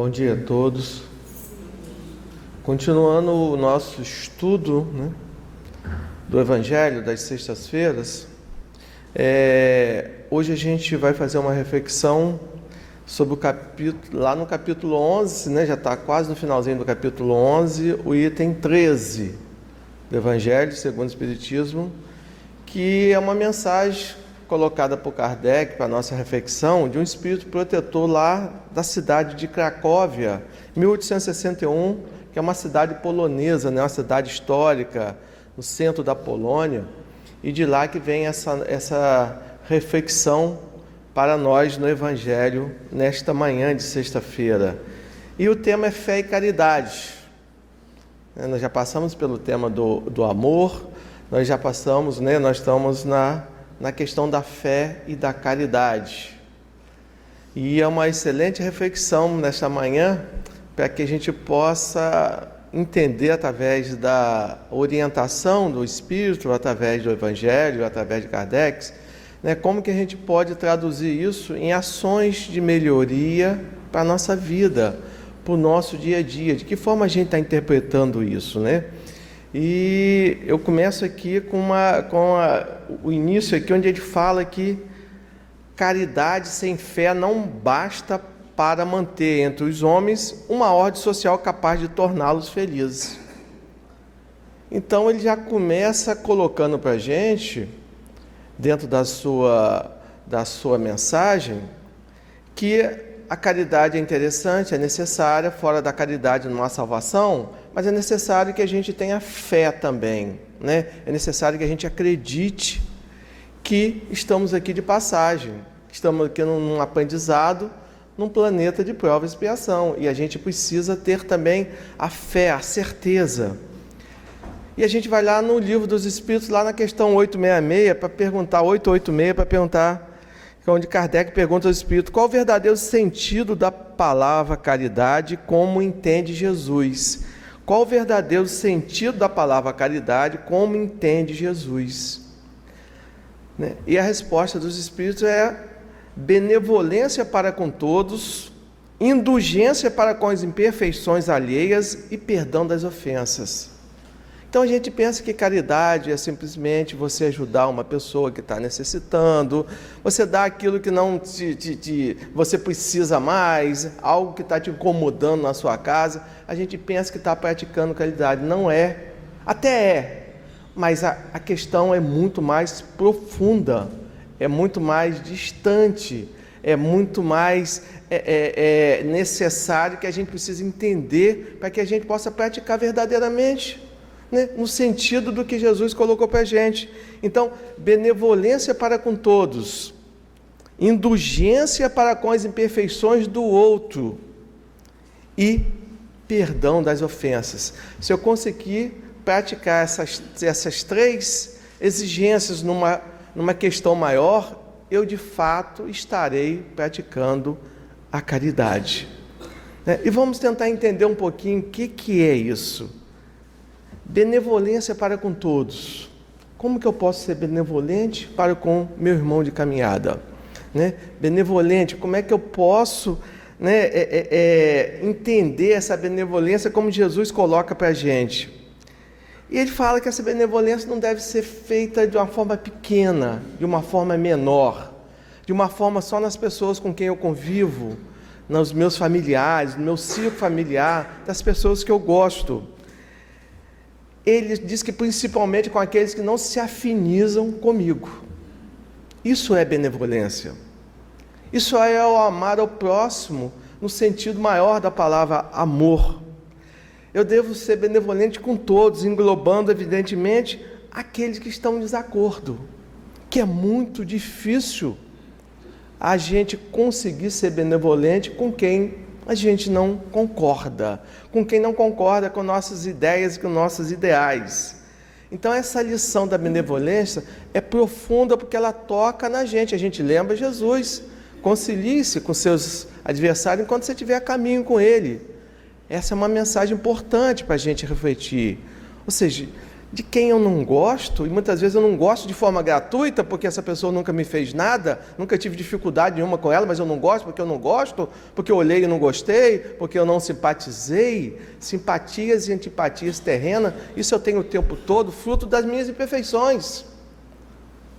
Bom dia a todos. Continuando o nosso estudo, do Evangelho das sextas-feiras, hoje a gente vai fazer uma reflexão sobre o capítulo, lá no capítulo 11, já está quase no finalzinho do capítulo 11, o item 13 do Evangelho segundo o Espiritismo, que é uma mensagem colocada por Kardec para a nossa reflexão de um espírito protetor lá da cidade de Cracóvia, 1861, que é uma cidade polonesa, uma cidade histórica no centro da Polônia, e de lá que vem essa reflexão para nós no Evangelho nesta manhã de sexta-feira. E o tema é fé e caridade. Nós já passamos pelo tema do amor, nós já passamos, nós estamos na questão da fé e da caridade. E é uma excelente reflexão nesta manhã para que a gente possa entender através da orientação do Espírito, através do Evangelho, através de Kardec, como que a gente pode traduzir isso em ações de melhoria para a nossa vida, para o nosso dia a dia. De que forma a gente está interpretando isso, E eu começo aqui com o início aqui, onde ele fala que caridade sem fé não basta para manter entre os homens uma ordem social capaz de torná-los felizes. Então ele já começa colocando para a gente, dentro da sua mensagem, que a caridade é interessante, é necessária, fora da caridade não há salvação, mas é necessário que a gente tenha fé também, É necessário que a gente acredite que estamos aqui de passagem, estamos aqui num aprendizado, num planeta de prova e expiação, e a gente precisa ter também a fé, a certeza. E a gente vai lá no Livro dos Espíritos, lá na questão 866, para perguntar, 886, para perguntar, onde Kardec pergunta ao Espírito, qual o verdadeiro sentido da palavra caridade, como entende Jesus? Qual o verdadeiro sentido da palavra caridade, como entende Jesus? E a resposta dos Espíritos é benevolência para com todos, indulgência para com as imperfeições alheias e perdão das ofensas. Então a gente pensa que caridade é simplesmente você ajudar uma pessoa que está necessitando, você dá aquilo que não você precisa mais, algo que está te incomodando na sua casa. A gente pensa que está praticando caridade. Não é, até é, mas a questão é muito mais profunda, é muito mais distante, é muito mais necessário, que a gente precisa entender para que a gente possa praticar verdadeiramente, no sentido do que Jesus colocou para a gente. Então, benevolência para com todos, indulgência para com as imperfeições do outro e perdão das ofensas. Se eu conseguir praticar essas três exigências numa questão maior, eu de fato estarei praticando a caridade. E vamos tentar entender um pouquinho o que é isso. Benevolência para com todos. Como que eu posso ser benevolente para com meu irmão de caminhada? Benevolente, como é que eu posso entender essa benevolência como Jesus coloca para a gente? E ele fala que essa benevolência não deve ser feita de uma forma pequena, de uma forma menor, de uma forma só nas pessoas com quem eu convivo, nos meus familiares, no meu círculo familiar, das pessoas que eu gosto. Ele diz que principalmente com aqueles que não se afinizam comigo. Isso é benevolência. Isso é o amar ao próximo no sentido maior da palavra amor. Eu devo ser benevolente com todos, englobando evidentemente aqueles que estão em desacordo, que é muito difícil a gente conseguir ser benevolente com quem a gente não concorda, com quem não concorda com nossas ideias e com nossos ideais. Então essa lição da benevolência é profunda porque ela toca na gente. A gente lembra Jesus, concilie-se com seus adversários enquanto você estiver a caminho com ele. Essa é uma mensagem importante para a gente refletir. Ou seja, de quem eu não gosto, e muitas vezes eu não gosto de forma gratuita, porque essa pessoa nunca me fez nada, nunca tive dificuldade nenhuma com ela, mas eu não gosto porque eu não gosto, porque eu olhei e não gostei, porque eu não simpatizei. Simpatias e antipatias terrenas, isso eu tenho o tempo todo, fruto das minhas imperfeições,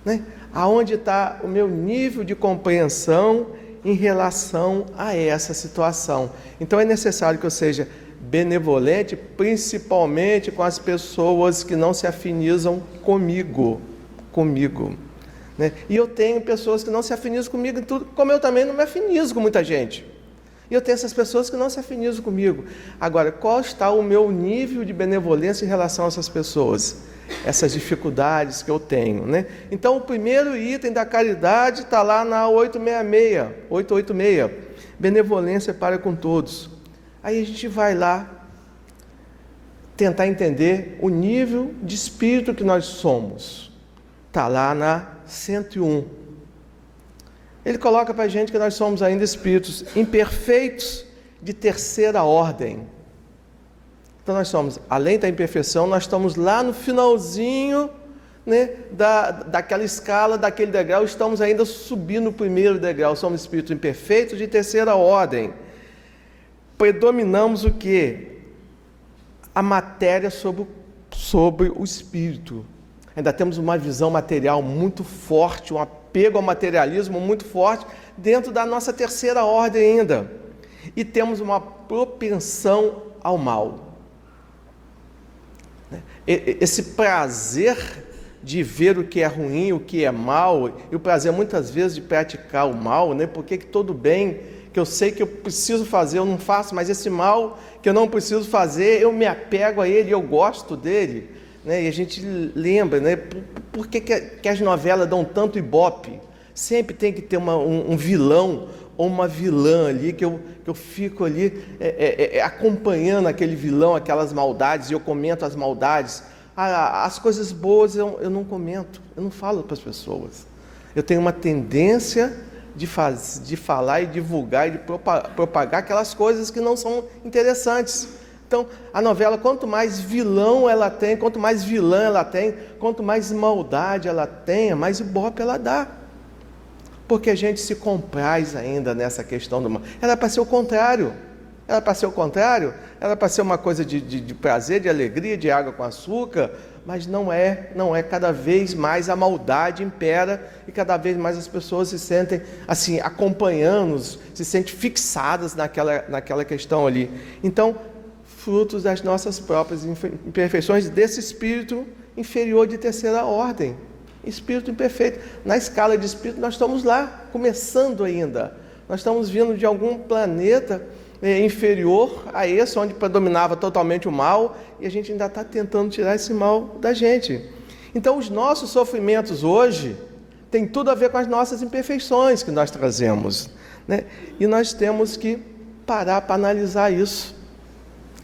né? Aonde está o meu nível de compreensão em relação a essa situação? Então é necessário que eu seja benevolente, principalmente com as pessoas que não se afinizam comigo, né? E eu tenho pessoas que não se afinizam comigo em tudo, como eu também não me afinizo com muita gente. E eu tenho essas pessoas que não se afinizam comigo. Agora, qual está o meu nível de benevolência em relação a essas pessoas? Essas dificuldades que eu tenho, né? Então, o primeiro item da caridade está lá na 886, benevolência para com todos. Aí a gente vai lá tentar entender o nível de espírito que nós somos. Está lá na 101. Ele coloca para a gente que nós somos ainda espíritos imperfeitos de terceira ordem. Então nós somos, além da imperfeição, nós estamos lá no finalzinho, né, daquela escala, daquele degrau, estamos ainda subindo o primeiro degrau, somos espíritos imperfeitos de terceira ordem. Predominamos o quê? A matéria sobre o espírito. Ainda temos uma visão material muito forte, um apego ao materialismo muito forte dentro da nossa terceira ordem ainda. E temos uma propensão ao mal. Esse prazer de ver o que é ruim, o que é mal, e o prazer muitas vezes de praticar o mal, né? Porque que todo bem que eu sei que eu preciso fazer, eu não faço, mas esse mal que eu não preciso fazer, eu me apego a ele, eu gosto dele, né? E a gente lembra, né? Por que as novelas dão tanto ibope? Sempre tem que ter um vilão ou uma vilã ali, que eu fico ali acompanhando aquele vilão, aquelas maldades, e eu comento as maldades. As coisas boas eu não comento, eu não falo para as pessoas. Eu tenho uma tendência de falar e divulgar e de propagar aquelas coisas que não são interessantes. Então, a novela, quanto mais vilão ela tem, quanto mais vilã ela tem, quanto mais maldade ela tenha, mais ibope ela dá. Porque a gente se compraz ainda nessa questão do mal. Era para ser o contrário. Era para ser o contrário. Era para ser uma coisa de prazer, de alegria, de água com açúcar. Mas não é. Cada vez mais a maldade impera e cada vez mais as pessoas se sentem assim, acompanhando, se sentem fixadas naquela questão ali. Então, frutos das nossas próprias imperfeições, desse espírito inferior de terceira ordem. Espírito imperfeito. Na escala de espírito nós estamos lá, começando ainda. Nós estamos vindo de algum planeta inferior a esse, onde predominava totalmente o mal, e a gente ainda está tentando tirar esse mal da gente. Então os nossos sofrimentos hoje têm tudo a ver com as nossas imperfeições que nós trazemos, né? E nós temos que parar para analisar isso.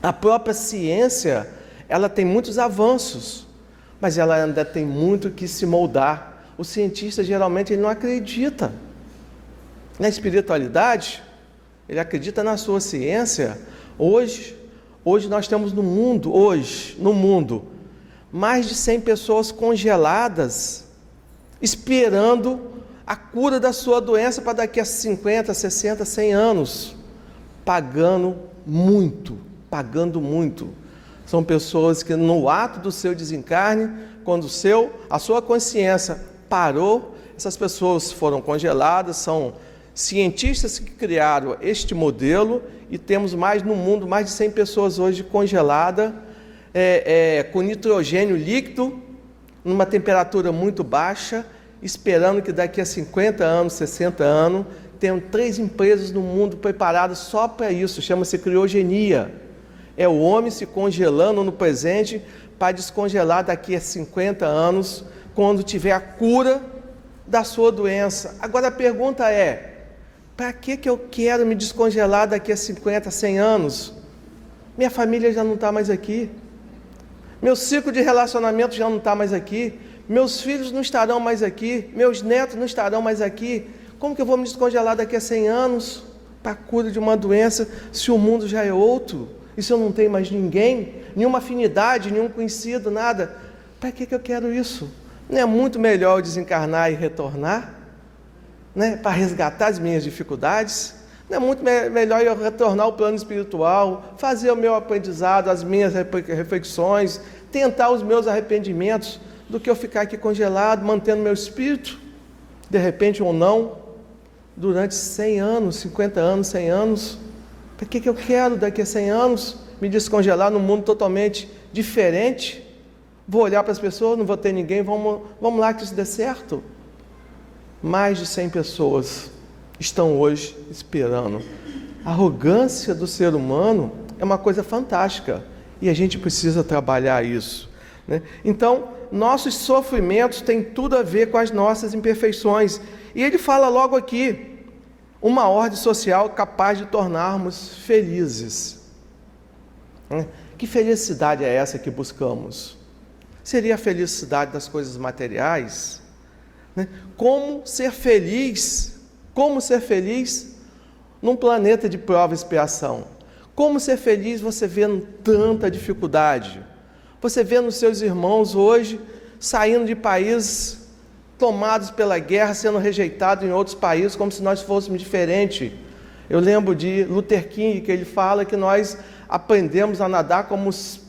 A própria ciência, ela tem muitos avanços, mas ela ainda tem muito que se moldar. O cientista, geralmente, ele não acredita na espiritualidade, ele acredita na sua ciência. Hoje nós temos no mundo, mais de 100 pessoas congeladas, esperando a cura da sua doença para daqui a 50, 60, 100 anos, pagando muito. São pessoas que no ato do seu desencarne, quando a sua consciência parou, essas pessoas foram congeladas, são cientistas que criaram este modelo, e temos no mundo mais de 100 pessoas hoje congeladas, com nitrogênio líquido, numa temperatura muito baixa, esperando que daqui a 50 anos, 60 anos, tenham 3 empresas no mundo preparadas só para isso, chama-se criogenia. É o homem se congelando no presente para descongelar daqui a 50 anos, quando tiver a cura da sua doença. Agora a pergunta é, para que eu quero me descongelar daqui a 50, 100 anos? Minha família já não está mais aqui. Meu ciclo de relacionamento já não está mais aqui. Meus filhos não estarão mais aqui. Meus netos não estarão mais aqui. Como que eu vou me descongelar daqui a 100 anos para a cura de uma doença, se o mundo já é outro? E se eu não tenho mais ninguém, nenhuma afinidade, nenhum conhecido, nada? Para que eu quero isso? Não é muito melhor eu desencarnar e retornar? Né? Para resgatar as minhas dificuldades? Não é muito melhor eu retornar ao plano espiritual, fazer o meu aprendizado, as minhas reflexões, tentar os meus arrependimentos, do que eu ficar aqui congelado, mantendo meu espírito, de repente ou não, durante 100 anos, 50 anos, 100 anos? Para que eu quero daqui a 100 anos me descongelar num mundo totalmente diferente? Vou olhar para as pessoas, não vou ter ninguém, vamos lá que isso dê certo. Mais de 100 pessoas estão hoje esperando. A arrogância do ser humano é uma coisa fantástica e a gente precisa trabalhar isso, né? Então, nossos sofrimentos têm tudo a ver com as nossas imperfeições. E ele fala logo aqui, uma ordem social capaz de tornarmos felizes. Que felicidade é essa que buscamos? Seria a felicidade das coisas materiais? Como ser feliz? Como ser feliz num planeta de prova e expiação? Como ser feliz você vendo tanta dificuldade? Você vê nos seus irmãos hoje saindo de países tomados pela guerra, sendo rejeitados em outros países, como se nós fôssemos diferentes. Eu lembro de Luther King, que ele fala que nós aprendemos a nadar como os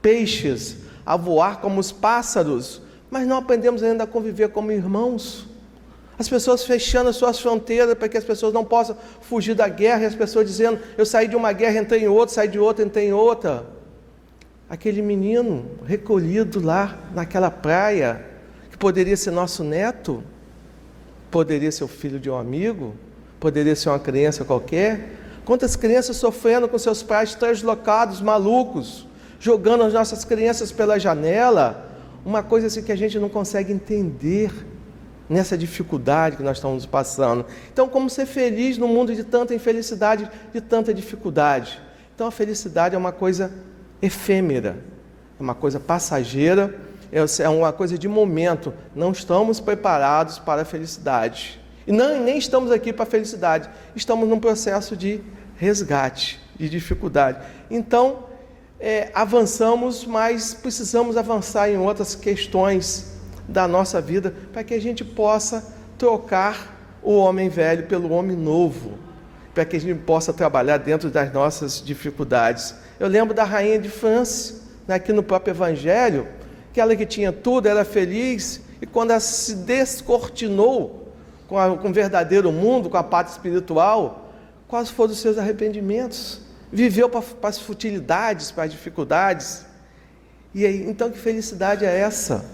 peixes, a voar como os pássaros, mas não aprendemos ainda a conviver como irmãos. As pessoas fechando as suas fronteiras para que as pessoas não possam fugir da guerra, e as pessoas dizendo, eu saí de uma guerra, entrei em outra, saí de outra, entrei em outra. Aquele menino recolhido lá naquela praia, que poderia ser nosso neto, poderia ser o filho de um amigo, poderia ser uma criança qualquer. Quantas crianças sofrendo com seus pais translocados, malucos, jogando as nossas crianças pela janela, uma coisa assim que a gente não consegue entender nessa dificuldade que nós estamos passando. Então, como ser feliz no mundo de tanta infelicidade, de tanta dificuldade? Então, a felicidade é uma coisa efêmera, é uma coisa passageira, é uma coisa de momento. Não estamos preparados para a felicidade. E nem estamos aqui para a felicidade, estamos num processo de resgate, de dificuldade. Então, avançamos, mas precisamos avançar em outras questões da nossa vida, para que a gente possa trocar o homem velho pelo homem novo, para que a gente possa trabalhar dentro das nossas dificuldades. Eu lembro da rainha de França, aqui no próprio Evangelho, que ela que tinha tudo, era feliz, e quando ela se descortinou com o verdadeiro mundo, com a parte espiritual, quais foram os seus arrependimentos? Viveu para as futilidades, para as dificuldades. E aí, então, que felicidade é essa?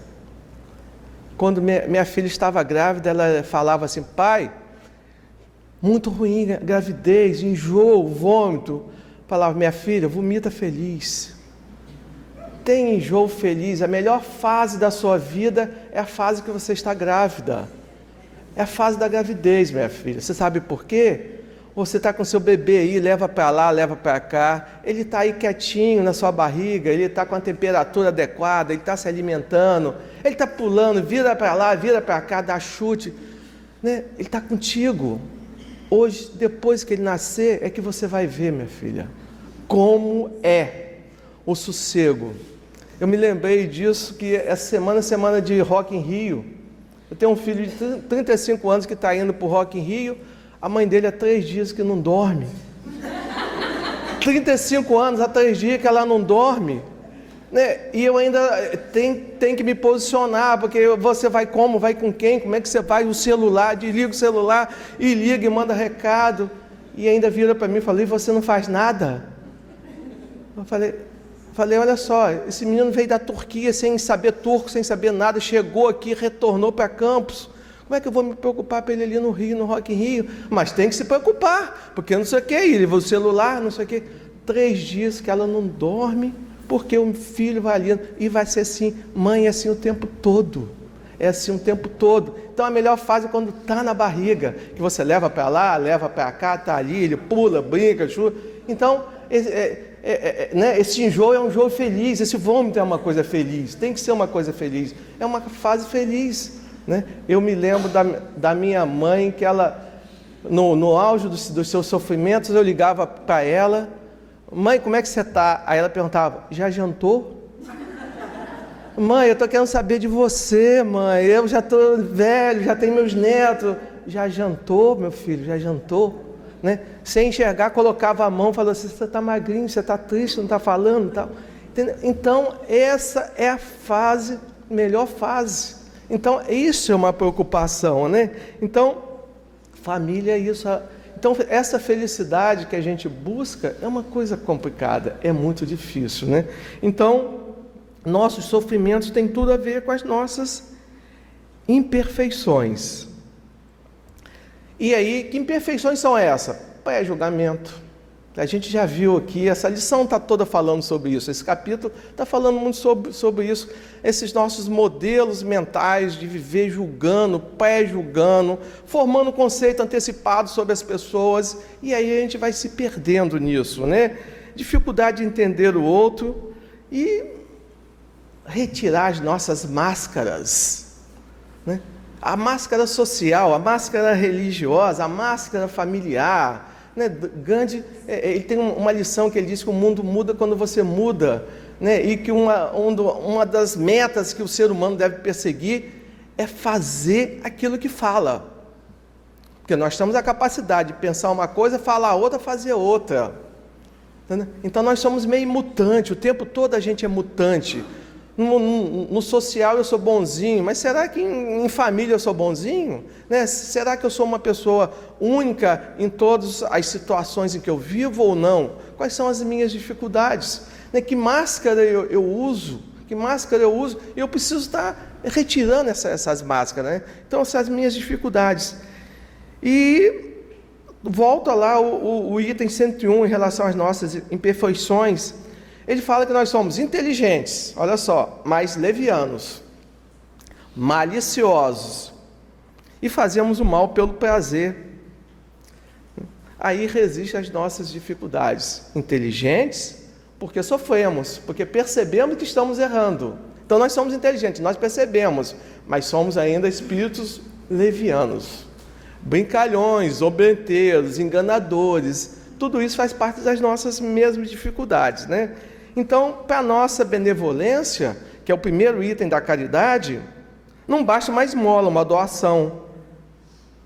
Quando minha filha estava grávida, ela falava assim, pai, muito ruim a gravidez, enjoo, vômito. Falava, minha filha, vomita feliz. Tem enjoo feliz. A melhor fase da sua vida é a fase que você está grávida. É a fase da gravidez, minha filha. Você sabe por quê? Você está com seu bebê aí, leva para lá, leva para cá. Ele está aí quietinho na sua barriga, ele está com a temperatura adequada, ele está se alimentando, ele está pulando, vira para lá, vira para cá, dá chute, né? Ele está contigo. Hoje, depois que ele nascer, é que você vai ver, minha filha, como é o sossego. Eu me lembrei disso, que essa semana de Rock in Rio. Eu tenho um filho de 35 anos que está indo para o Rock in Rio. A mãe dele há 3 dias que não dorme. 35 anos, há 3 dias que ela não dorme. Né? E eu ainda tenho que me posicionar, porque você vai como? Vai com quem? Como é que você vai? O celular, desliga o celular e liga e manda recado. E ainda vira para mim e fala, e você não faz nada? Eu falei, olha só, esse menino veio da Turquia sem saber turco, sem saber nada, chegou aqui, retornou para Campos. Como é que eu vou me preocupar para ele ali no Rio, no Rock in Rio? Mas tem que se preocupar, porque não sei o que, ele levou o celular, não sei o que. 3 dias que ela não dorme, porque o filho vai ali, e vai ser assim, mãe, é assim o tempo todo. É assim o tempo todo. Então a melhor fase é quando está na barriga, que você leva para lá, leva para cá, está ali, ele pula, brinca, chuta. Então, né, esse enjoo é um enjoo feliz, esse vômito é uma coisa feliz, tem que ser uma coisa feliz, é uma fase feliz. Né? Eu me lembro da minha mãe, que ela, no auge dos seus sofrimentos, eu ligava para ela, mãe, como é que você está? Aí ela perguntava, já jantou? Mãe, eu estou querendo saber de você, mãe. Eu já estou velho, já tenho meus netos. Já jantou, meu filho? Já jantou? Né? Sem enxergar, colocava a mão e falou assim: você está magrinho, você está triste, não está falando? Tal. Então, essa é a fase, melhor fase. Então, isso é uma preocupação, né? Então, família é isso. Então, essa felicidade que a gente busca é uma coisa complicada, é muito difícil, né? Então, nossos sofrimentos têm tudo a ver com as nossas imperfeições. E aí, que imperfeições são essas? Pré-julgamento. A gente já viu aqui, essa lição está toda falando sobre isso, esse capítulo está falando muito sobre isso, esses nossos modelos mentais de viver julgando, pré-julgando, formando conceito antecipado sobre as pessoas, e aí a gente vai se perdendo nisso, né? Dificuldade de entender o outro e retirar as nossas máscaras, né? A máscara social, a máscara religiosa, a máscara familiar, né? Gandhi, ele tem uma lição que ele diz que o mundo muda quando você muda, né? E que uma das metas que o ser humano deve perseguir é fazer aquilo que fala, porque nós temos a capacidade de pensar uma coisa, falar outra, fazer outra, entendeu? Então nós somos meio mutante, o tempo todo a gente é mutante. No social eu sou bonzinho, mas será que em família eu sou bonzinho? Né? Será que eu sou uma pessoa única em todas as situações em que eu vivo ou não? Quais são as minhas dificuldades? Né? Que máscara eu uso? Que máscara eu uso? E eu preciso estar retirando essas máscaras, né? Então, essas minhas dificuldades. E volta lá o item 101 em relação às nossas imperfeições. Ele fala que nós somos inteligentes, olha só, mas levianos, maliciosos, e fazemos o mal pelo prazer. Aí resistem as nossas dificuldades. Inteligentes, porque sofremos, porque percebemos que estamos errando. Então nós somos inteligentes, nós percebemos, mas somos ainda espíritos levianos, brincalhões, obrenteiros, enganadores. Tudo isso faz parte das nossas mesmas dificuldades, né? Então, para a nossa benevolência, que é o primeiro item da caridade, não basta uma esmola, uma doação.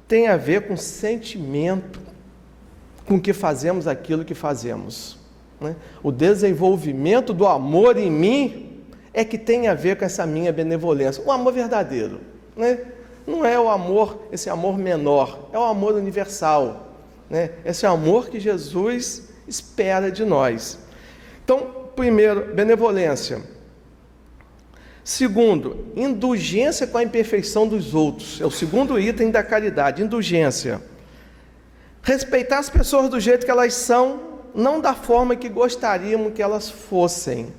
Tem a ver com sentimento, com que fazemos aquilo que fazemos, né? O desenvolvimento do amor em mim é que tem a ver com essa minha benevolência. O amor verdadeiro, né? Não é o amor, esse amor menor, é o amor universal, né? Esse amor que Jesus espera de nós. Então, primeiro, benevolência. Segundo, indulgência com a imperfeição dos outros. É o segundo item da caridade, indulgência. Respeitar as pessoas do jeito que elas são, não da forma que gostaríamos que elas fossem.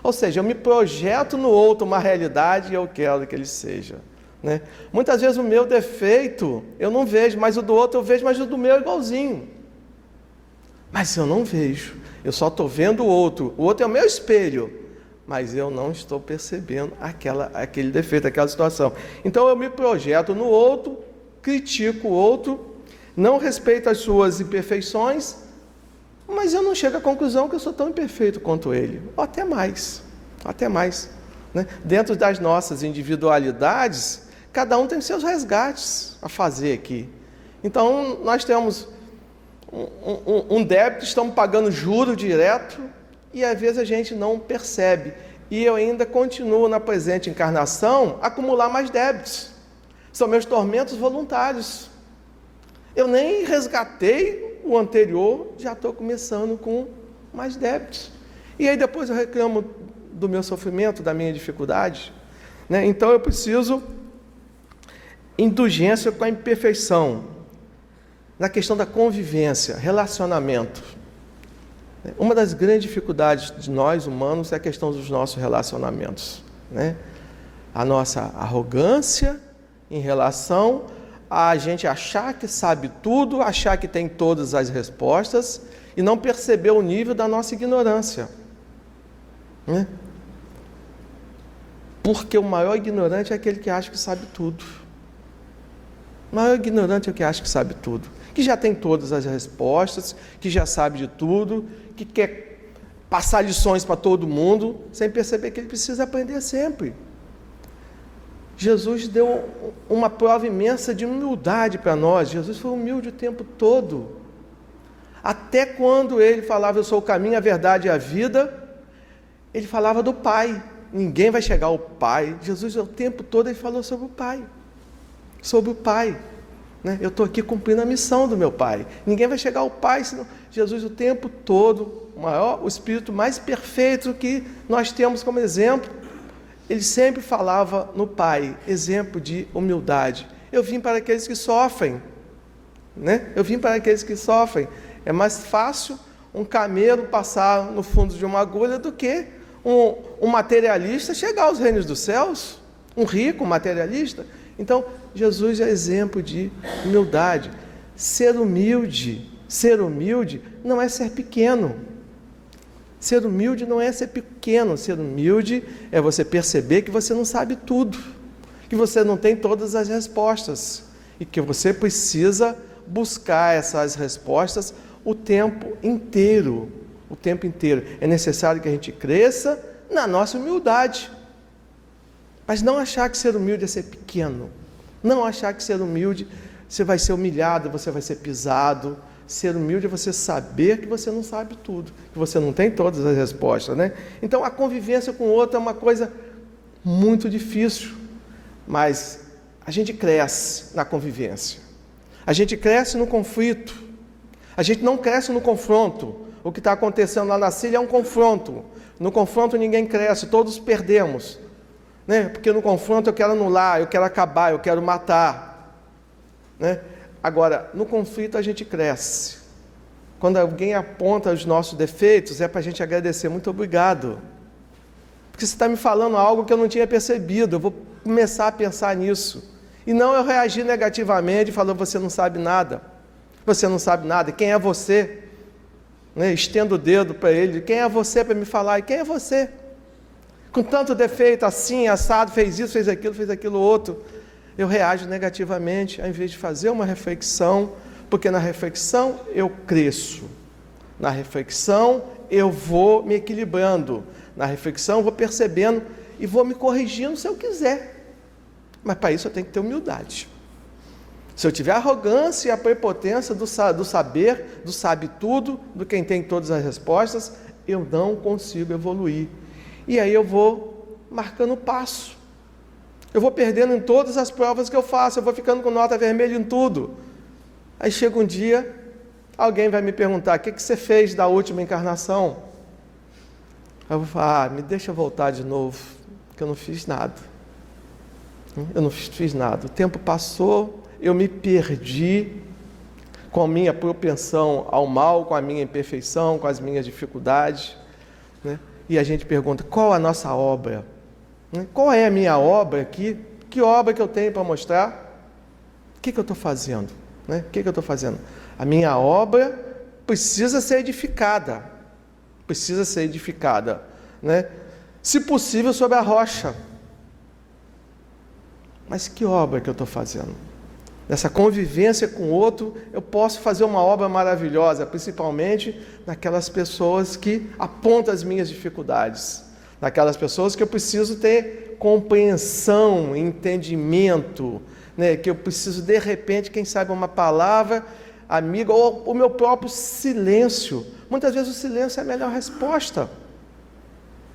Ou seja, eu me projeto no outro uma realidade e eu quero que ele seja, né? Muitas vezes o meu defeito eu não vejo, mas o do outro eu vejo, mas o do meu é igualzinho. Mas eu não vejo, eu só estou vendo o outro é o meu espelho, mas eu não estou percebendo aquele defeito, aquela situação. Então eu me projeto no outro, critico o outro, não respeito as suas imperfeições, mas eu não chego à conclusão que eu sou tão imperfeito quanto ele, ou até mais, né? Dentro das nossas individualidades, cada um tem seus resgates a fazer aqui. Então nós temos um débito, estamos pagando juro direto e às vezes a gente não percebe. E eu ainda continuo na presente encarnação a acumular mais débitos. São meus tormentos voluntários. Eu nem resgatei o anterior, já estou começando com mais débitos. E aí depois eu reclamo do meu sofrimento, da minha dificuldade, né? Então eu preciso indulgência com a imperfeição. Na questão da convivência, relacionamento. Uma das grandes dificuldades de nós humanos é a questão dos nossos relacionamentos, né? A nossa arrogância em relação a gente achar que sabe tudo, achar que tem todas as respostas e não perceber o nível da nossa ignorância, né? Porque o maior ignorante é aquele que acha que sabe tudo. O maior ignorante é o que acha que sabe tudo, que já tem todas as respostas, que já sabe de tudo, que quer passar lições para todo mundo, sem perceber que ele precisa aprender sempre. Jesus deu uma prova imensa de humildade para nós. Jesus foi humilde o tempo todo. Até quando ele falava, eu sou o caminho, a verdade e a vida, ele falava do Pai. Ninguém vai chegar ao Pai. Jesus, o tempo todo, ele falou sobre o Pai. Sobre o Pai. Né? Eu estou aqui cumprindo a missão do meu Pai. Ninguém vai chegar ao Pai, senão Jesus o tempo todo, o Espírito mais perfeito que nós temos como exemplo, ele sempre falava no Pai, exemplo de humildade. Eu vim para aqueles que sofrem. Né? Eu vim para aqueles que sofrem. É mais fácil um camelo passar no fundo de uma agulha do que um materialista chegar aos reinos dos céus. Um rico, um materialista. Então, Jesus é exemplo de humildade. Ser humilde não é ser pequeno. Ser humilde não é ser pequeno. Ser humilde é você perceber que você não sabe tudo, que você não tem todas as respostas e que você precisa buscar essas respostas o tempo inteiro. O tempo inteiro. É necessário que a gente cresça na nossa humildade. Mas não achar que ser humilde é ser pequeno. Não achar que ser humilde você vai ser humilhado, você vai ser pisado. Ser humilde é você saber que você não sabe tudo, que você não tem todas as respostas, né? Então a convivência com o outro é uma coisa muito difícil, mas a gente cresce na convivência. A gente cresce no conflito. A gente não cresce no confronto. O que está acontecendo lá na Síria é um confronto. No confronto ninguém cresce, todos perdemos. Né? Porque no confronto eu quero anular, eu quero acabar, eu quero matar. Né? Agora, no conflito a gente cresce. Quando alguém aponta os nossos defeitos, é para a gente agradecer, muito obrigado. Porque você está me falando algo que eu não tinha percebido, eu vou começar a pensar nisso. E não eu reagir negativamente, falando, você não sabe nada. Você não sabe nada, e quem é você? Né? Estendo o dedo para ele, quem é você para me falar? E quem é você? Com tanto defeito, assim, assado, fez isso, fez aquilo outro. Eu reajo negativamente, ao invés de fazer uma reflexão, porque na reflexão eu cresço. Na reflexão eu vou me equilibrando. Na reflexão eu vou percebendo e vou me corrigindo se eu quiser. Mas para isso eu tenho que ter humildade. Se eu tiver a arrogância e a prepotência do saber, do sabe tudo, do quem tem todas as respostas, eu não consigo evoluir. E aí eu vou marcando passo. Eu vou perdendo em todas as provas que eu faço, eu vou ficando com nota vermelha em tudo. Aí chega um dia, alguém vai me perguntar, o que você fez da última encarnação? Aí eu vou falar, me deixa voltar de novo, porque eu não fiz nada. Eu não fiz nada. O tempo passou, eu me perdi com a minha propensão ao mal, com a minha imperfeição, com as minhas dificuldades. Né? E a gente pergunta, qual a nossa obra? Qual é a minha obra aqui? Que obra que eu tenho para mostrar? O que eu estou fazendo? O que eu estou fazendo? A minha obra precisa ser edificada. Precisa ser edificada. Né? Se possível, sobre a rocha. Mas que obra que eu estou fazendo? Nessa convivência com o outro, eu posso fazer uma obra maravilhosa, principalmente naquelas pessoas que apontam as minhas dificuldades. Naquelas pessoas que eu preciso ter compreensão, entendimento, né? Que eu preciso, de repente, quem sabe uma palavra amiga, ou o meu próprio silêncio. Muitas vezes o silêncio é a melhor resposta.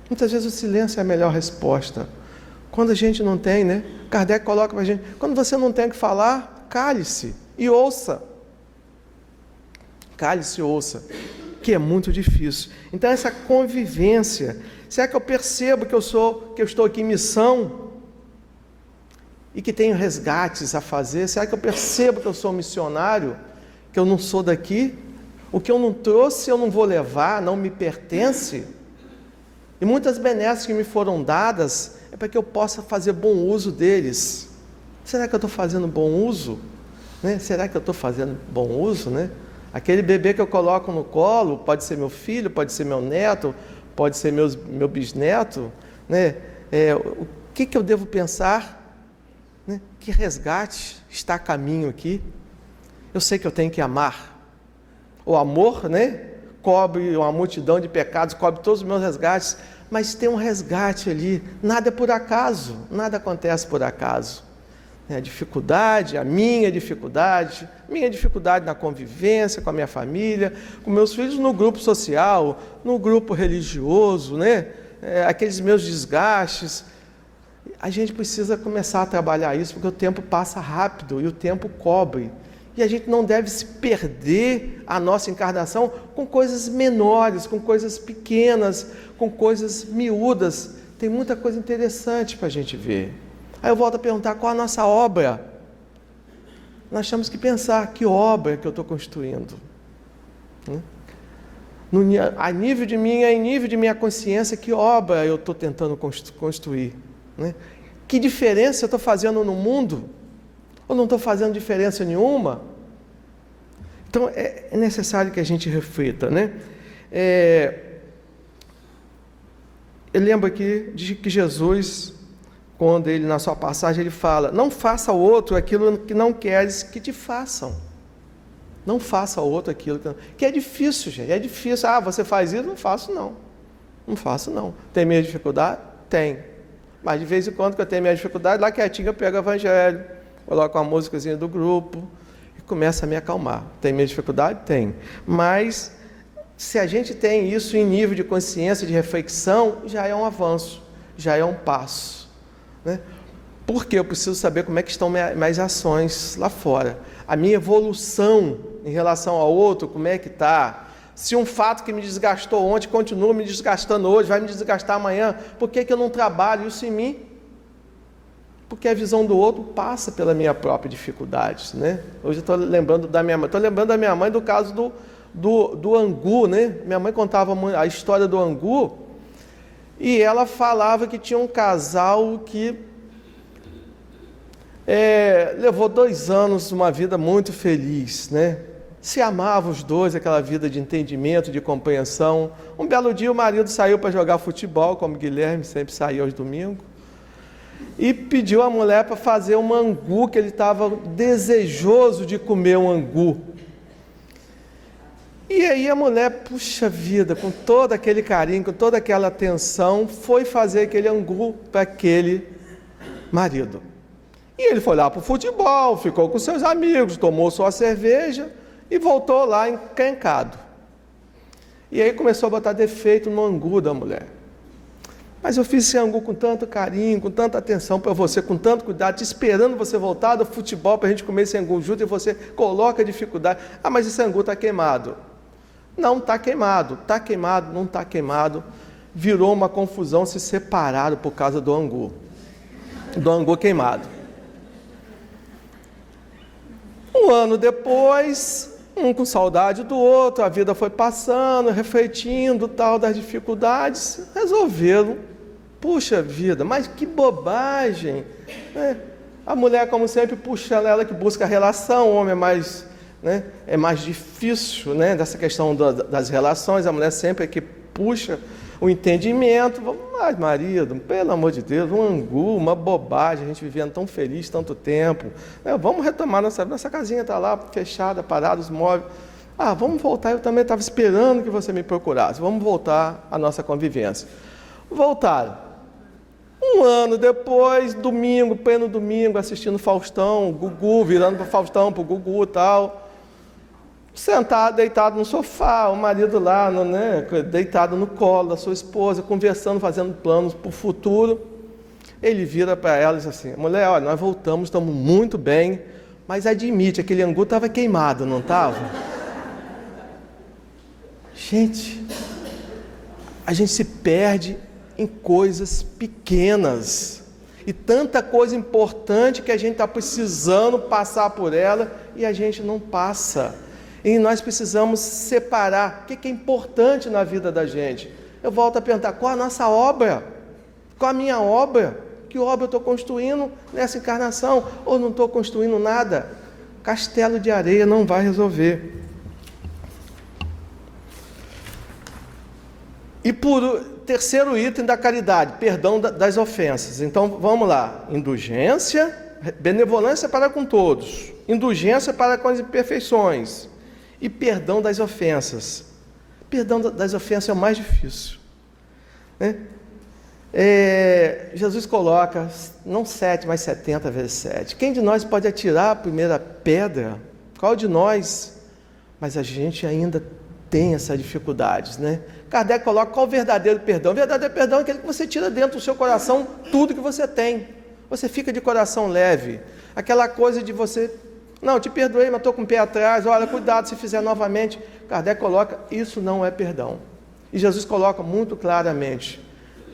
Muitas vezes o silêncio é a melhor resposta. Quando a gente não tem, né? Kardec coloca para a gente, quando você não tem o que falar, cale-se e ouça. Cale-se e ouça, que é muito difícil. Então essa convivência, será que eu percebo que eu estou aqui em missão e que tenho resgates a fazer? Será que eu percebo que eu sou um missionário, que eu não sou daqui? O que eu não trouxe eu não vou levar, não me pertence? E muitas benesses que me foram dadas é para que eu possa fazer bom uso deles. Será que eu estou fazendo bom uso? Né? Será que eu estou fazendo bom uso? Né? Aquele bebê que eu coloco no colo, pode ser meu filho, pode ser meu neto, pode ser meu bisneto. Né? O que eu devo pensar? Né? Que resgate está a caminho aqui? Eu sei que eu tenho que amar. O amor, né? cobre uma multidão de pecados, cobre todos os meus resgates, mas tem um resgate ali. Nada é por acaso, nada acontece por acaso. A dificuldade, minha dificuldade na convivência com a minha família, com meus filhos no grupo social, no grupo religioso, né? Aqueles meus desgastes. A gente precisa começar a trabalhar isso, porque o tempo passa rápido e o tempo cobre. E a gente não deve se perder a nossa encarnação com coisas menores, com coisas pequenas, com coisas miúdas. Tem muita coisa interessante para a gente ver. Aí eu volto a perguntar, qual a nossa obra? Nós temos que pensar, que obra que eu estou construindo? A nível de em nível de minha consciência, que obra eu estou tentando construir? Que diferença eu estou fazendo no mundo? Ou não estou fazendo diferença nenhuma? Então, é necessário que a gente reflita, né? Eu lembro aqui de que Jesus, quando ele, na sua passagem, ele fala, não faça ao outro aquilo que não queres que te façam. Não faça ao outro aquilo que é difícil, gente, é difícil. Você faz isso? Não faço, não. Não faço, não. Tem minha dificuldade? Tem. Mas de vez em quando que eu tenho minha dificuldade, lá quietinho eu pego o evangelho, coloco uma músicazinha do grupo e começo a me acalmar. Tem minha dificuldade? Tem. Mas se a gente tem isso em nível de consciência, de reflexão, já é um avanço, já é um passo. Porque eu preciso saber como é que estão minhas ações lá fora. A minha evolução em relação ao outro, como é que está? Se um fato que me desgastou ontem continua me desgastando hoje, vai me desgastar amanhã, por que eu não trabalho isso em mim? Porque a visão do outro passa pela minha própria dificuldade, né? Hoje eu estou lembrando da minha mãe, do caso do angu, né? Minha mãe contava a história do angu e ela falava que tinha um casal que levou 2 anos, uma vida muito feliz, né? Se amavam os dois, aquela vida de entendimento, de compreensão. Um belo dia o marido saiu para jogar futebol, como Guilherme sempre saía aos domingos, e pediu à mulher para fazer um angu, que ele estava desejoso de comer um angu. E aí a mulher, puxa vida, com todo aquele carinho, com toda aquela atenção, foi fazer aquele angu para aquele marido. E ele foi lá para o futebol, ficou com seus amigos, tomou sua cerveja e voltou lá encrencado. E aí começou a botar defeito no angu da mulher. Mas eu fiz esse angu com tanto carinho, com tanta atenção para você, com tanto cuidado, te esperando você voltar do futebol para a gente comer esse angu junto, e você coloca dificuldade. Mas esse angu está queimado. Não está queimado, não está queimado. Virou uma confusão, se separaram por causa do angu queimado. 1 ano depois, um com saudade do outro, a vida foi passando, refletindo tal das dificuldades, resolveram, puxa vida, mas que bobagem, né? A mulher, como sempre, puxa ela que busca a relação, o homem é mais difícil, né? Dessa questão das relações, a mulher sempre é que puxa o entendimento. Mas marido, pelo amor de Deus, um angu, uma bobagem, a gente vivendo tão feliz tanto tempo, vamos retomar nossa casinha está lá fechada, parada, os móveis, vamos voltar, eu também estava esperando que você me procurasse, vamos voltar à nossa convivência. Voltaram. 1 ano depois, domingo, pleno domingo, assistindo Faustão, Gugu, virando para Faustão, para o Gugu e tal, sentado, deitado no sofá, o marido lá, deitado no colo da sua esposa, conversando, fazendo planos para o futuro. Ele vira para ela e diz assim: mulher, olha, nós voltamos, estamos muito bem, mas admite, aquele angu estava queimado, não estava? Gente, a gente se perde em coisas pequenas, e tanta coisa importante que a gente está precisando passar por ela, e a gente não passa. E nós precisamos separar o que é importante na vida da gente. Eu volto a perguntar, qual a nossa obra? Qual a minha obra? Que obra eu estou construindo nessa encarnação? Ou não estou construindo nada? Castelo de areia não vai resolver. E por terceiro item da caridade, perdão das ofensas. Então vamos lá, indulgência, benevolência para com todos, indulgência para com as imperfeições, e perdão das ofensas. Perdão das ofensas é o mais difícil, né? Jesus coloca, não 7, mas 70 vezes 7. Quem de nós pode atirar a primeira pedra? Qual de nós? Mas a gente ainda tem essas dificuldades, né? Kardec coloca qual o verdadeiro perdão. O verdadeiro perdão é aquele que você tira dentro do seu coração tudo que você tem. Você fica de coração leve. Aquela coisa de você, não, te perdoei, mas estou com o pé atrás, olha, cuidado se fizer novamente. Kardec coloca, isso não é perdão. E Jesus coloca muito claramente,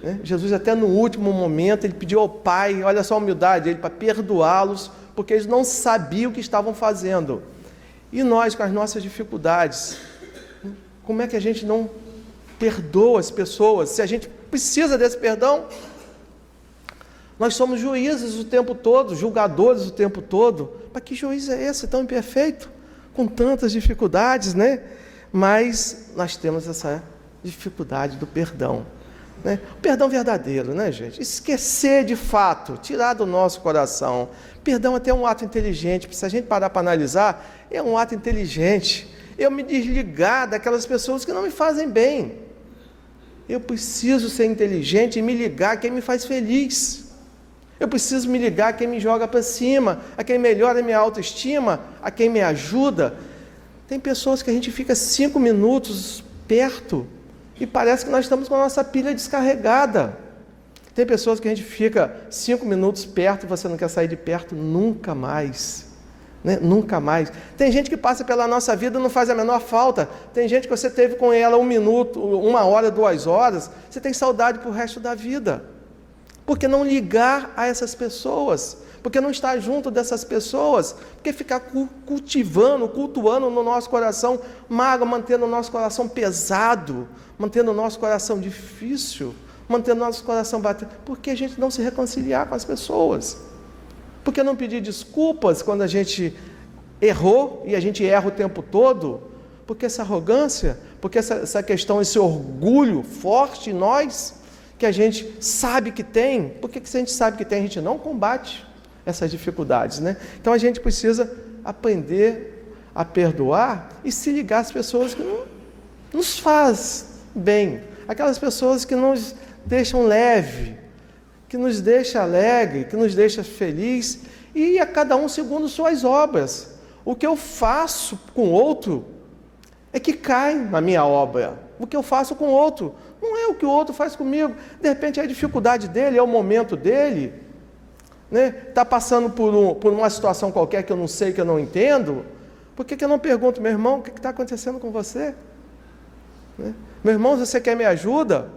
né? Jesus até no último momento, ele pediu ao Pai, olha só a humildade dele, para perdoá-los, porque eles não sabiam o que estavam fazendo. E nós, com as nossas dificuldades, como é que a gente não perdoa as pessoas? Se a gente precisa desse perdão, nós somos juízes o tempo todo, julgadores o tempo todo. Para que juiz é esse tão imperfeito? Com tantas dificuldades, né? Mas nós temos essa dificuldade do perdão, né? O perdão verdadeiro, né, gente? Esquecer de fato, tirar do nosso coração. Perdão até é um ato inteligente, se a gente parar para analisar, é um ato inteligente. Eu me desligar daquelas pessoas que não me fazem bem. Eu preciso ser inteligente e me ligar a quem me faz feliz. Eu preciso me ligar a quem me joga para cima, a quem melhora a minha autoestima, a quem me ajuda. Tem pessoas que a gente fica 5 minutos perto e parece que nós estamos com a nossa pilha descarregada. Tem pessoas que a gente fica 5 minutos perto e você não quer sair de perto nunca mais. Né? Nunca mais. Tem gente que passa pela nossa vida e não faz a menor falta. Tem gente que você teve com ela 1 minuto, 1 hora, 2 horas, você tem saudade para o resto da vida. Por que não ligar a essas pessoas? Por que não estar junto dessas pessoas? Por que ficar cultuando no nosso coração mágoa, mantendo o nosso coração pesado, mantendo o nosso coração difícil, mantendo o nosso coração batendo? Por que a gente não se reconciliar com as pessoas? Por que não pedir desculpas quando a gente errou, e a gente erra o tempo todo? Porque essa arrogância, porque essa questão, esse orgulho forte em nós, que a gente sabe que tem, porque se a gente sabe que tem, a gente não combate essas dificuldades, né? Então a gente precisa aprender a perdoar e se ligar às pessoas que não nos faz bem, aquelas pessoas que nos deixam leve, que nos deixa alegre, que nos deixa feliz, e a cada um segundo suas obras. O que eu faço com o outro é que cai na minha obra. O que eu faço com o outro não é o que o outro faz comigo. De repente é a dificuldade dele, é o momento dele, né? Está passando por uma situação qualquer que eu não sei, que eu não entendo. Por que eu não pergunto, meu irmão, o que está acontecendo com você? Né? Meu irmão, você quer me ajuda?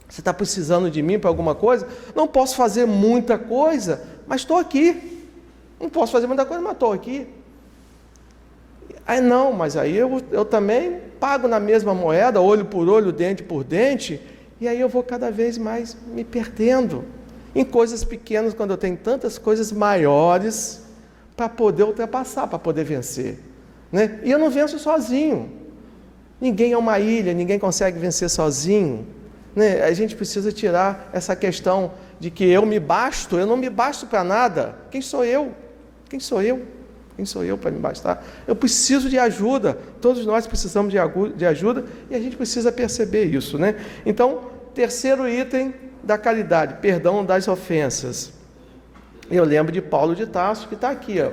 Você está precisando de mim para alguma coisa? Não posso fazer muita coisa, mas estou aqui. Não posso fazer muita coisa, mas estou aqui. Aí não, mas aí eu também pago na mesma moeda, olho por olho, dente por dente, e aí eu vou cada vez mais me perdendo em coisas pequenas, quando eu tenho tantas coisas maiores para poder ultrapassar, para poder vencer, né? E eu não venço sozinho. Ninguém é uma ilha, ninguém consegue vencer sozinho, né? A gente precisa tirar essa questão de que eu não me basto para nada. Quem sou eu? Quem sou eu? Quem sou eu para me bastar? Eu preciso de ajuda, todos nós precisamos de ajuda, e a gente precisa perceber isso, né? Então, terceiro item da caridade, perdão das ofensas. Eu lembro de Paulo de Tarso, que está aqui, ó.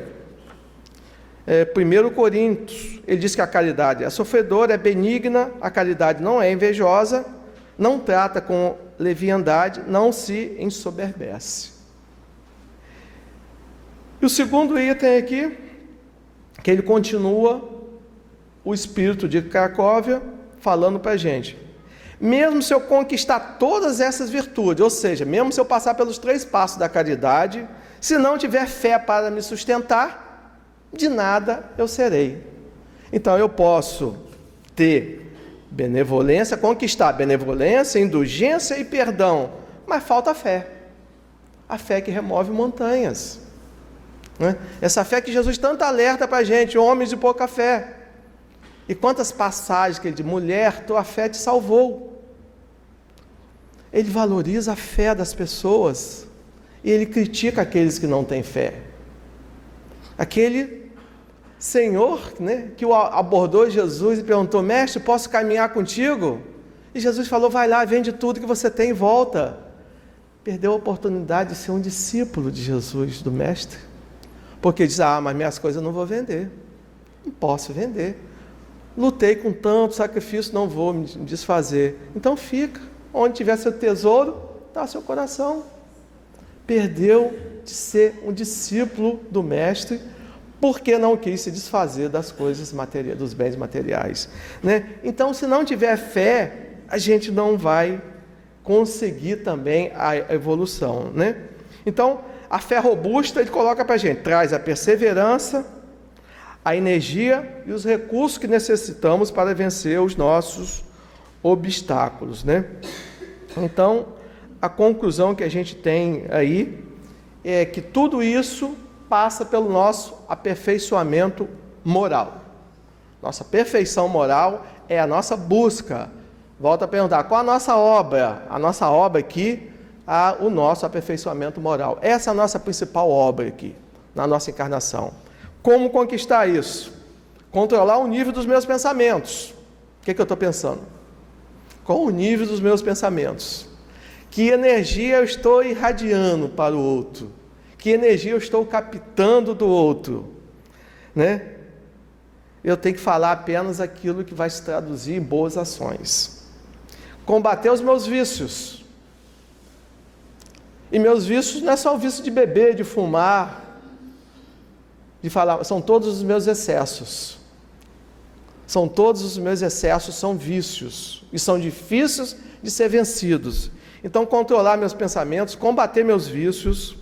1 Coríntios, ele diz que a caridade é sofredora, é benigna, a caridade não é invejosa, não trata com leviandade, não se ensoberbece. E o segundo item aqui, que ele continua, o espírito de Cracóvia, falando para a gente. Mesmo se eu conquistar todas essas virtudes, ou seja, mesmo se eu passar pelos 3 passos da caridade, se não tiver fé para me sustentar, de nada eu serei. Então eu posso ter benevolência, conquistar benevolência, indulgência e perdão, mas falta fé. A fé que remove montanhas. Né? Essa fé que Jesus tanto alerta para a gente, homens de pouca fé. E quantas passagens que ele diz, mulher, tua fé te salvou. Ele valoriza a fé das pessoas e ele critica aqueles que não têm fé. Aquele Senhor, né, que abordou Jesus e perguntou: mestre, posso caminhar contigo? E Jesus falou: vai lá, vende tudo que você tem e volta. Perdeu a oportunidade de ser um discípulo de Jesus, do mestre, porque diz: mas minhas coisas eu não vou vender, não posso vender, lutei com tanto sacrifício, não vou me desfazer. Então fica, onde tiver seu tesouro, está seu coração. Perdeu de ser um discípulo do mestre, porque não quis se desfazer das coisas materiais, dos bens materiais, né? Então, se não tiver fé, a gente não vai conseguir também a evolução, né? Então, a fé robusta, ele coloca para a gente, traz a perseverança, a energia e os recursos que necessitamos para vencer os nossos obstáculos, né? Então, a conclusão que a gente tem aí é que tudo isso passa pelo nosso aperfeiçoamento moral. Nossa perfeição moral é a nossa busca. Volto a perguntar, qual a nossa obra? A nossa obra aqui, o nosso aperfeiçoamento moral. Essa é a nossa principal obra aqui, na nossa encarnação. Como conquistar isso? Controlar o nível dos meus pensamentos. O que eu estou pensando? Qual o nível dos meus pensamentos? Que energia eu estou irradiando para o outro? Que energia eu estou captando do outro? Né? Eu tenho que falar apenas aquilo que vai se traduzir em boas ações. Combater os meus vícios. E meus vícios não é só o vício de beber, de fumar, de falar, são todos os meus excessos. São todos os meus excessos, são vícios. E são difíceis de ser vencidos. Então, controlar meus pensamentos, combater meus vícios,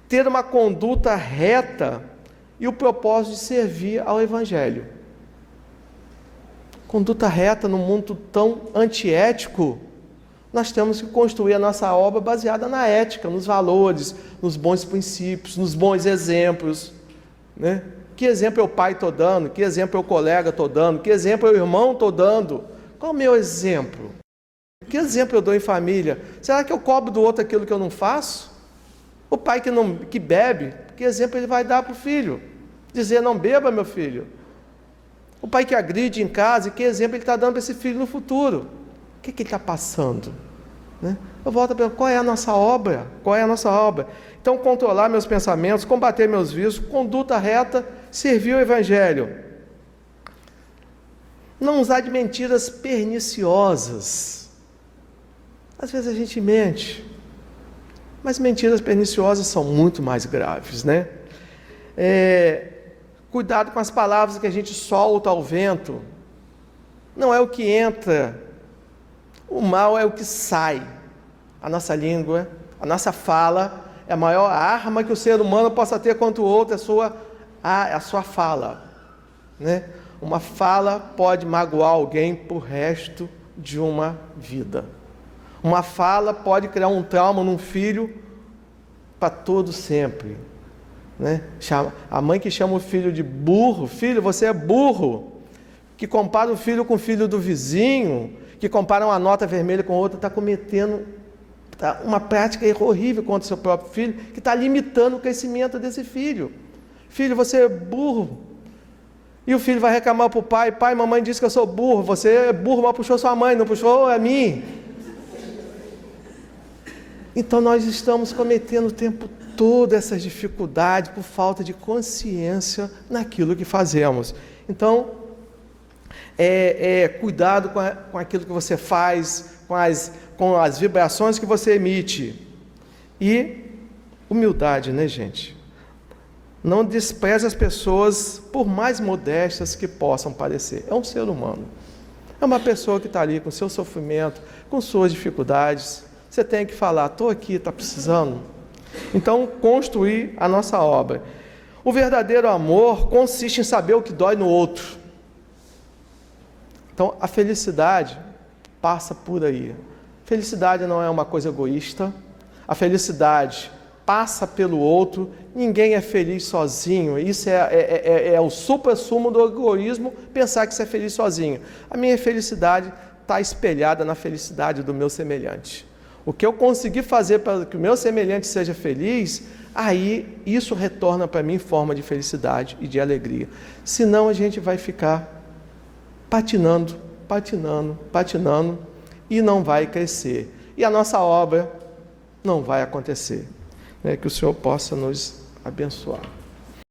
ter uma conduta reta e o propósito de servir ao Evangelho. Conduta reta num mundo tão antiético, nós temos que construir a nossa obra baseada na ética, nos valores, nos bons princípios, nos bons exemplos, né? Que exemplo eu pai estou dando? Que exemplo eu colega estou dando? Que exemplo eu irmão estou dando? Qual é o meu exemplo? Que exemplo eu dou em família? Será que eu cobro do outro aquilo que eu não faço? O pai que bebe, que exemplo ele vai dar para o filho? Dizer: não beba, meu filho. O pai que agride em casa, que exemplo ele está dando para esse filho no futuro? O que ele está passando? Né? Eu volto a perguntar: qual é a nossa obra? Qual é a nossa obra? Então, controlar meus pensamentos, combater meus vícios, conduta reta, servir o Evangelho. Não usar de mentiras perniciosas. Às vezes a gente mente, mas mentiras perniciosas são muito mais graves, né? Cuidado com as palavras que a gente solta ao vento. Não é o que entra, o mal é o que sai. A nossa língua, a nossa fala é a maior arma que o ser humano possa ter contra o outro, a sua fala, né? Uma fala pode magoar alguém por resto de uma vida. Uma fala pode criar um trauma num filho para todo sempre, né? A mãe que chama o filho de burro: filho, você é burro. Que compara o filho com o filho do vizinho, que compara uma nota vermelha com outra, está cometendo uma prática horrível contra o seu próprio filho, que está limitando o crescimento desse filho. Filho, você é burro. E o filho vai reclamar para o pai: pai, mamãe disse que eu sou burro. Você é burro, mas puxou sua mãe, não puxou a mim. Então nós estamos cometendo o tempo todo essas dificuldades por falta de consciência naquilo que fazemos. Então, cuidado com aquilo que você faz, com as vibrações que você emite. E humildade, né, gente? Não despreze as pessoas, por mais modestas que possam parecer. É um ser humano. É uma pessoa que está ali com seu sofrimento, com suas dificuldades. Você tem que falar: estou aqui, está precisando? Então, construir a nossa obra. O verdadeiro amor consiste em saber o que dói no outro. Então, a felicidade passa por aí. Felicidade não é uma coisa egoísta. A felicidade passa pelo outro. Ninguém é feliz sozinho. Isso é o supra-sumo do egoísmo, pensar que você é feliz sozinho. A minha felicidade está espelhada na felicidade do meu semelhante. o que eu conseguir fazer para que o meu semelhante seja feliz, aí isso retorna para mim em forma de felicidade e de alegria. Senão a gente vai ficar patinando e não vai crescer. E a nossa obra não vai acontecer. Que o Senhor possa nos abençoar.